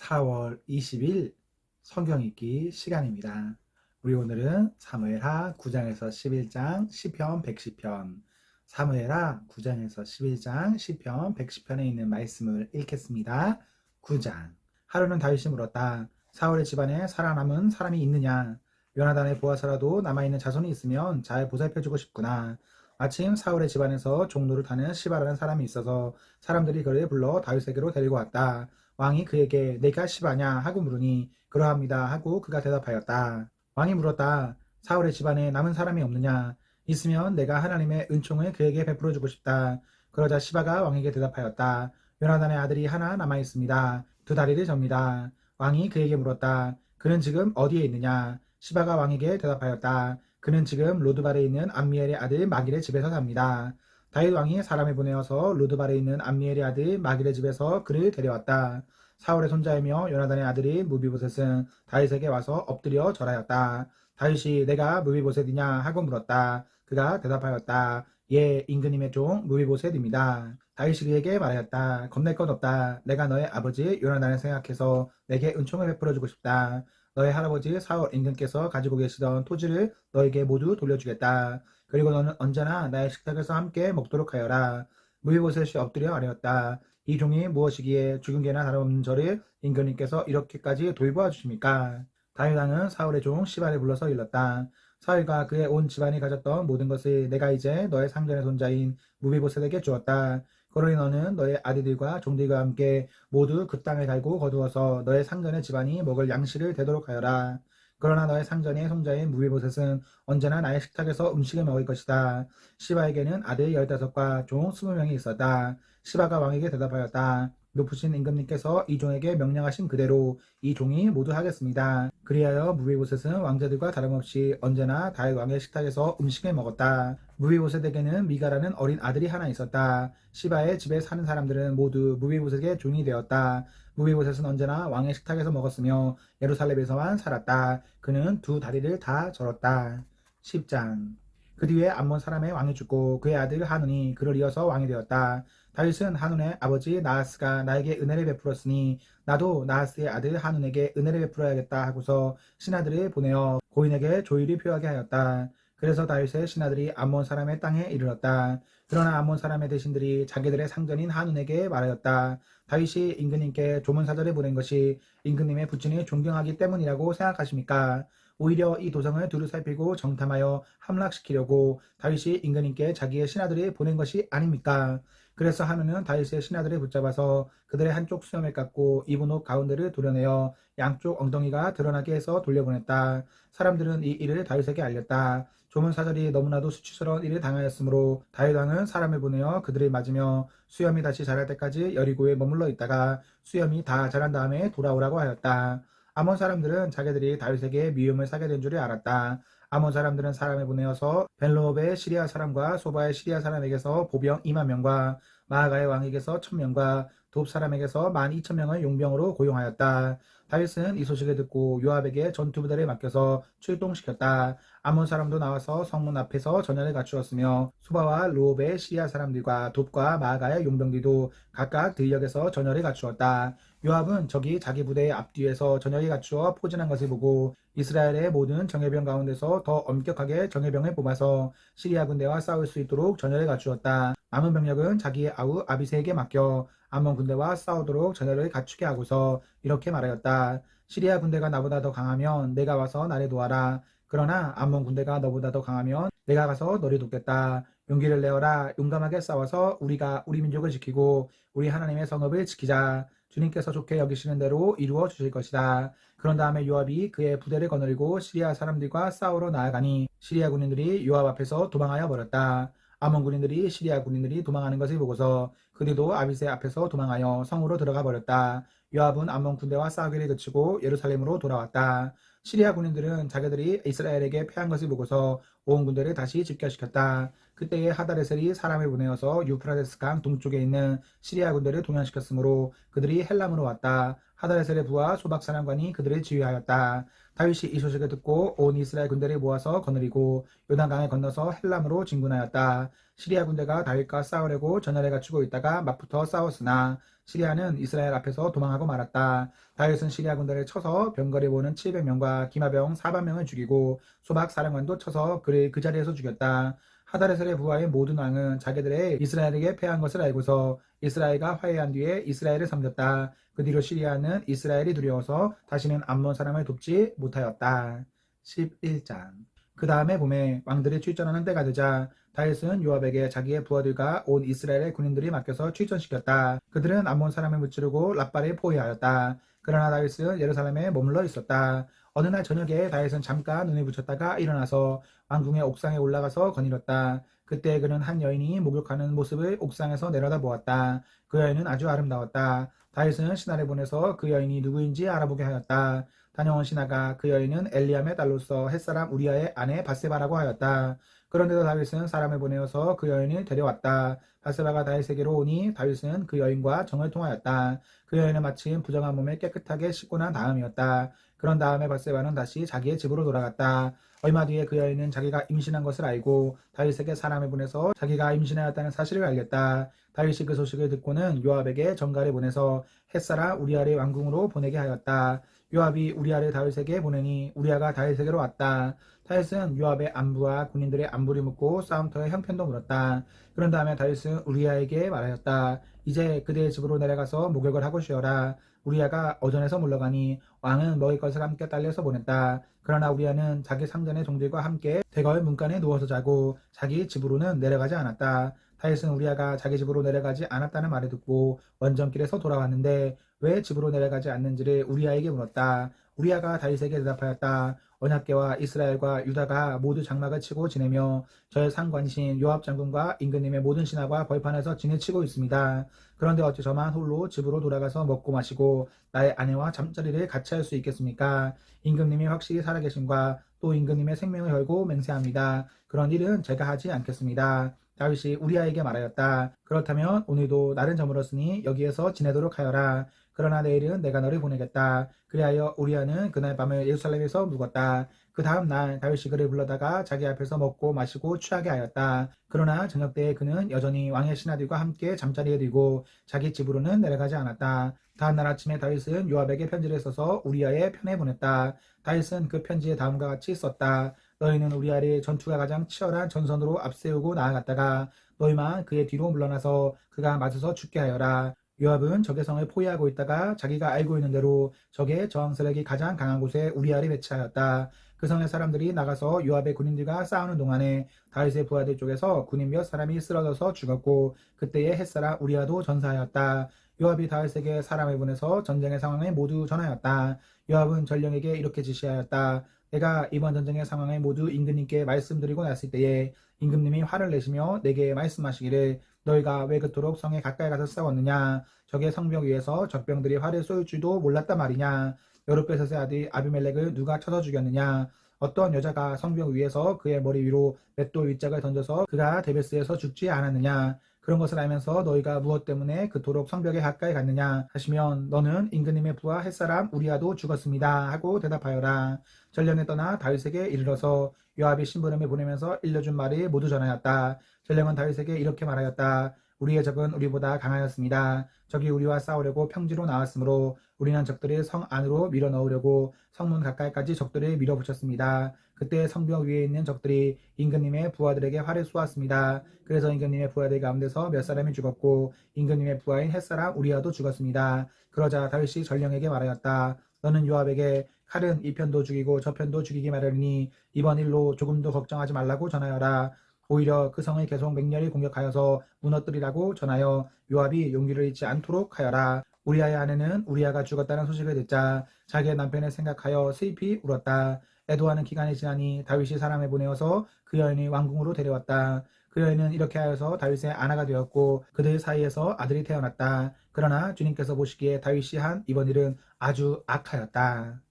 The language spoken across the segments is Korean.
4월 20일 성경 읽기 시간입니다. 우리 오늘은 사무엘하 9장에서 11장 시편 110편, 사무엘하 9장에서 11장 시편 110편에 있는 말씀을 읽겠습니다. 9장. 하루는 다윗이 물었다. 사울의 집안에 살아남은 사람이 있느냐? 요나단의 보아서라도 남아있는 자손이 있으면 잘 보살펴주고 싶구나. 마침 사울의 집안에서 종로를 타는 시바라는 사람이 있어서 사람들이 그를 불러 다윗에게로 데리고 왔다. 왕이 그에게 내가 시바냐 하고 물으니 그러합니다 하고 그가 대답하였다. 왕이 물었다. 사울의 집안에 남은 사람이 없느냐? 있으면 내가 하나님의 은총을 그에게 베풀어 주고 싶다. 그러자 시바가 왕에게 대답하였다. 요나단의 아들이 하나 남아 있습니다. 두 다리를 접니다. 왕이 그에게 물었다. 그는 지금 어디에 있느냐? 시바가 왕에게 대답하였다. 그는 지금 로드발에 있는 암미엘의 아들 마길의 집에서 삽니다. 다윗 왕이 사람을 보내어서 로드발에 있는 암미엘의 아들 마길의 집에서 그를 데려왔다. 사울의 손자이며 요나단의 아들이 무비보셋은 다윗에게 와서 엎드려 절하였다. 다윗이 내가 무비보셋이냐 하고 물었다. 그가 대답하였다. 예, 임금님의 종 무비보셋입니다. 다윗이 그에게 말하였다. 겁낼 것 없다. 내가 너의 아버지 요나단을 생각해서 내게 은총을 베풀어주고 싶다. 너의 할아버지 사울 임금께서 가지고 계시던 토지를 너에게 모두 돌려주겠다. 그리고 너는 언제나 나의 식탁에서 함께 먹도록 하여라. 무비보셋이 엎드려 아뢰었다. 이 종이 무엇이기에 죽은 개나 다름없는 저를 임금님께서 이렇게까지 돌보아 주십니까? 다윗 왕은 사울의 종 시바를 불러서 일렀다. 사울과 그의 온 집안이 가졌던 모든 것을 내가 이제 너의 상전의 손자인 무비보셋에게 주었다. 그러니 너는 너의 아들들과 종들과 함께 모두 그 땅을 갈고 거두어서 너의 상전의 집안이 먹을 양식을 되도록 하여라. 그러나 너의 상전의 손자인 무비보셋은 언제나 나의 식탁에서 음식을 먹을 것이다. 시바에게는 아들 15과 종 20명이 있었다. 시바가 왕에게 대답하였다. 높으신 임금님께서 이 종에게 명령하신 그대로 이 종이 모두 하겠습니다. 그리하여 무비보셋은 왕자들과 다름없이 언제나 다윗 왕의 식탁에서 음식을 먹었다. 무비보셋에게는 미가라는 어린 아들이 하나 있었다. 시바의 집에 사는 사람들은 모두 무비보셋의 종이 되었다. 무비보셋은 언제나 왕의 식탁에서 먹었으며 예루살렘에서만 살았다. 그는 두 다리를 다 절었다. 10장. 그 뒤에 암몬 사람의 왕이 죽고 그의 아들 하눈이 그를 이어서 왕이 되었다. 다윗은 하눈의 아버지 나하스가 나에게 은혜를 베풀었으니 나도 나하스의 아들 하눈에게 은혜를 베풀어야겠다 하고서 신하들을 보내어 고인에게 조율이 표하게 하였다. 그래서 다윗의 신하들이 암몬 사람의 땅에 이르렀다. 그러나 암몬 사람의 대신들이 자기들의 상전인 하눈에게 말하였다. 다윗이 임금님께 조문사절을 보낸 것이 임금님의 부친을 존경하기 때문이라고 생각하십니까? 오히려 이 도성을 두루 살피고 정탐하여 함락시키려고 다윗이 임금님께 자기의 신하들을 보낸 것이 아닙니까? 그래서 하눈은 다윗의 신하들을 붙잡아서 그들의 한쪽 수염을 깎고 입은 옷 가운데를 도려내어 양쪽 엉덩이가 드러나게 해서 돌려보냈다. 사람들은 이 일을 다윗에게 알렸다. 조문사절이 너무나도 수치스러운 일을 당하였으므로 다윗 왕은 사람을 보내어 그들을 맞으며 수염이 다시 자랄 때까지 여리고에 머물러 있다가 수염이 다 자란 다음에 돌아오라고 하였다. 아몬 사람들은 자기들이 다윗에게 미움을 사게 된 줄을 알았다. 아몬 사람들은 사람을 보내어서 벤로업의 시리아 사람과 소바의 시리아 사람에게서 보병 2만 명과 마아가의 왕에게서 1000명과 돕 사람에게서 12,000명을 용병으로 고용하였다. 다윗은 이 소식을 듣고 요압에게 전투부대를 맡겨서 출동시켰다. 아몬 사람도 나와서 성문 앞에서 전열을 갖추었으며 소바와 루옵의 시리아 사람들과 돕과 마아가의 용병들도 각각 들녘에서 전열을 갖추었다. 요압은 적이 자기 부대의 앞뒤에서 전열이 갖추어 포진한 것을 보고 이스라엘의 모든 정예병 가운데서 더 엄격하게 정예병을 뽑아서 시리아 군대와 싸울 수 있도록 전열을 갖추었다. 남은 병력은 자기의 아우 아비새에게 맡겨 암몬 군대와 싸우도록 전열을 갖추게 하고서 이렇게 말하였다. 시리아 군대가 나보다 더 강하면 내가 와서 나를 도와라. 그러나 암몬 군대가 너보다 더 강하면 내가 가서 너를 돕겠다. 용기를 내어라. 용감하게 싸워서 우리가 우리 민족을 지키고 우리 하나님의 성읍을 지키자. 주님께서 좋게 여기시는 대로 이루어 주실 것이다. 그런 다음에 요압이 그의 부대를 거느리고 시리아 사람들과 싸우러 나아가니 시리아 군인들이 요압 앞에서 도망하여 버렸다. 아몬 군인들이 시리아 군인들이 도망하는 것을 보고서 그들도 아비새 앞에서 도망하여 성으로 들어가 버렸다. 요압은 암몬 군대와 싸우기를 그치고 예루살렘으로 돌아왔다. 시리아 군인들은 자기들이 이스라엘에게 패한 것을 보고서 온 군대를 다시 집결시켰다. 그때에 하다레셀이 사람을 보내어서 유프라데스 강 동쪽에 있는 시리아 군대를 동원시켰으므로 그들이 헬람으로 왔다. 하다레셀의 부하 소박 사령관이 그들을 지휘하였다. 다윗이 이 소식을 듣고 온 이스라엘 군대를 모아서 거느리고 요단강을 건너서 헬람으로 진군하였다. 시리아 군대가 다윗과 싸우려고 전열에 갖추고 있다가 막부터 싸웠으나 시리아는 이스라엘 앞에서 도망하고 말았다. 다윗은 시리아 군대를 쳐서 병거리 보는 700명과 기마병 400명을 죽이고 소박 사령관도 쳐서 그를 그 자리에서 죽였다. 하다레셀의 부하의 모든 왕은 자기들의 이스라엘에게 패한 것을 알고서 이스라엘과 화해한 뒤에 이스라엘을 섬겼다. 그 뒤로 시리아는 이스라엘이 두려워서 다시는 암몬 사람을 돕지 못하였다. 11장. 그 다음에 봄에 왕들이 출전하는 때가 되자 다윗은 요압에게 자기의 부하들과 온 이스라엘의 군인들이 맡겨서 출전시켰다. 그들은 암몬 사람을 무찌르고 랍바를 포위하였다. 그러나 다윗은 예루살렘에 머물러 있었다. 어느 날 저녁에 다윗은 잠깐 눈을 붙였다가 일어나서 왕궁의 옥상에 올라가서 거닐었다. 그때 그는 한 여인이 목욕하는 모습을 옥상에서 내려다보았다. 그 여인은 아주 아름다웠다. 다윗은 신하를 보내서 그 여인이 누구인지 알아보게 하였다. 다녀온 신하가 그 여인은 엘리암의 딸로서 햇사람 우리아의 아내 바세바라고 하였다. 그런데도 다윗은 사람을 보내어서 그 여인을 데려왔다. 바세바가 다윗에게로 오니 다윗은 그 여인과 정을 통하였다. 그 여인은 마침 부정한 몸을 깨끗하게 씻고 난 다음이었다. 그런 다음에 바세바는 다시 자기의 집으로 돌아갔다. 얼마 뒤에 그 여인은 자기가 임신한 것을 알고 다윗에게 사람을 보내서 자기가 임신하였다는 사실을 알렸다. 다윗이 그 소식을 듣고는 요압에게 전가를 보내서 햇사람 우리아를 왕궁으로 보내게 하였다. 요압이 우리아를 다윗에게 보내니 우리아가 다윗에게로 왔다. 다윗은 요압의 안부와 군인들의 안부를 묻고 싸움터의 형편도 물었다. 그런 다음에 다윗은 우리아에게 말하였다. 이제 그대의 집으로 내려가서 목욕을 하고 쉬어라. 우리아가 어전에서 물러가니 왕은 먹을 것을 함께 딸려서 보냈다. 그러나 우리아는 자기 상전의 종들과 함께 대궐 문간에 누워서 자고 자기 집으로는 내려가지 않았다. 다윗은 우리아가 자기 집으로 내려가지 않았다는 말을 듣고 원정길에서 돌아왔는데 왜 집으로 내려가지 않는지를 우리아에게 물었다. 우리아가 다윗에게 대답하였다. 언약궤와 이스라엘과 유다가 모두 장막을 치고 지내며 저의 상관이신 요압 장군과 임금님의 모든 신하가 벌판에서 진을 치고 있습니다. 그런데 어찌 저만 홀로 집으로 돌아가서 먹고 마시고 나의 아내와 잠자리를 같이 할 수 있겠습니까? 임금님이 확실히 살아계심과 또 임금님의 생명을 걸고 맹세합니다. 그런 일은 제가 하지 않겠습니다. 다윗이 우리아에게 말하였다. 그렇다면 오늘도 날은 저물었으니 여기에서 지내도록 하여라. 그러나 내일은 내가 너를 보내겠다. 그리하여 우리아는 그날 밤을 예루살렘에서 묵었다. 그 다음 날 다윗이 그를 불러다가 자기 앞에서 먹고 마시고 취하게 하였다. 그러나 저녁 때에 그는 여전히 왕의 신하들과 함께 잠자리에 들고 자기 집으로는 내려가지 않았다. 다음 날 아침에 다윗은 요압에게 편지를 써서 우리아의 편에 보냈다. 다윗은 그 편지에 다음과 같이 썼다. 너희는 우리아를 전투가 가장 치열한 전선으로 앞세우고 나아갔다가 너희만 그의 뒤로 물러나서 그가 맞아서 죽게 하여라. 요압은 적의 성을 포위하고 있다가 자기가 알고 있는 대로 적의 저항 세력이 가장 강한 곳에 우리아를 배치하였다. 그 성의 사람들이 나가서 요압의 군인들과 싸우는 동안에 다윗의 부하들 쪽에서 군인 몇 사람이 쓰러져서 죽었고 그때에 햇사람 우리아도 전사하였다. 요압이 다윗에게 사람을 보내서 전쟁의 상황을 모두 전하였다. 요압은 전령에게 이렇게 지시하였다. 내가 이번 전쟁의 상황을 모두 임금님께 말씀드리고 났을 때에 임금님이 화를 내시며 내게 말씀하시기를 너희가 왜 그토록 성에 가까이 가서 싸웠느냐? 적의 성벽 위에서 적병들이 활을 쏠 줄도 몰랐단 말이냐? 여룻베셋의 아들 아비멜렉을 누가 쳐서 죽였느냐? 어떤 여자가 성벽 위에서 그의 머리 위로 맷돌 윗짝을 던져서 그가 데베스에서 죽지 않았느냐? 그런 것을 알면서 너희가 무엇 때문에 그토록 성벽에 가까이 갔느냐 하시면 너는 임금님의 부하 햇사람 우리아도 죽었습니다 하고 대답하여라. 전령에 떠나 다윗에게 이르러서 요압이 심부름을 보내면서 일러준 말을 모두 전하였다. 전령은 다윗에게 이렇게 말하였다. 우리의 적은 우리보다 강하였습니다. 적이 우리와 싸우려고 평지로 나왔으므로 우리는 적들을 성 안으로 밀어 넣으려고 성문 가까이까지 적들을 밀어붙였습니다. 그때 성벽 위에 있는 적들이 임금님의 부하들에게 활을 쏘았습니다. 그래서 임금님의 부하들 가운데서 몇 사람이 죽었고 임금님의 부하인 햇사람 우리아도 죽었습니다. 그러자 다윗이 전령에게 말하였다. 너는 요압에게 칼은 이 편도 죽이고 저 편도 죽이기 마련이니 이번 일로 조금도 걱정하지 말라고 전하여라. 오히려 그 성을 계속 맹렬히 공격하여서 무너뜨리라고 전하여 요압이 용기를 잃지 않도록 하여라. 우리아의 아내는 우리아가 죽었다는 소식을 듣자 자기의 남편을 생각하여 슬피 울었다. 애도하는 기간이 지나니 다윗이 사람을 보내어서 그 여인이 왕궁으로 데려왔다. 그 여인은 이렇게 하여서 다윗의 아내가 되었고 그들 사이에서 아들이 태어났다. 그러나 주님께서 보시기에 다윗이 한 이번 일은 아주 악하였다.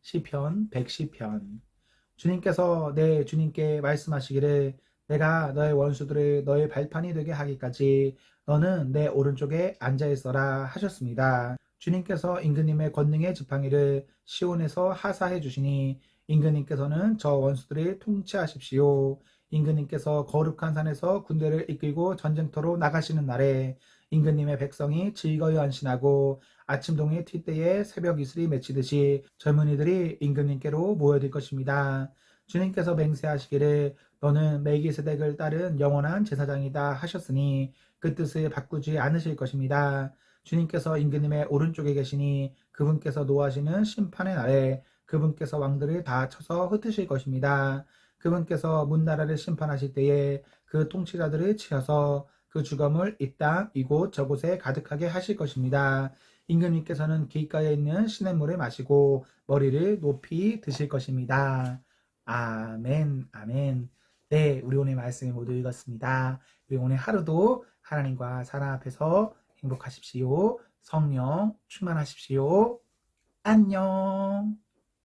시편 110편. 주님께서 내 주님께 말씀하시기를 내가 너의 원수들을 너의 발판이 되게 하기까지 너는 내 오른쪽에 앉아 있어라 하셨습니다. 주님께서 임금님의 권능의 지팡이를 시온에서 하사해 주시니 임금님께서는 저 원수들을 통치하십시오. 임금님께서 거룩한 산에서 군대를 이끌고 전쟁터로 나가시는 날에 임금님의 백성이 즐거이 안신하고 아침동이 튈 때에 새벽 이슬이 맺히듯이 젊은이들이 임금님께로 모여들 것입니다. 주님께서 맹세하시기를 너는 멜기세덱을 따른 영원한 제사장이다 하셨으니 그 뜻을 바꾸지 않으실 것입니다. 주님께서 임금님의 오른쪽에 계시니 그분께서 노하시는 심판의 날에 그분께서 왕들을 다 쳐서 흩으실 것입니다. 그분께서 문나라를 심판하실 때에 그 통치자들을 치어서 그 주검을 이 땅 이곳 저곳에 가득하게 하실 것입니다. 임금님께서는 길가에 있는 시냇물을 마시고 머리를 높이 드실 것입니다. 아멘, 아멘. 네, 우리 오늘 말씀을 모두 읽었습니다. 우리 오늘 하루도 하나님과 사랑 앞에서 행복하십시오. 성령 충만하십시오. 안녕.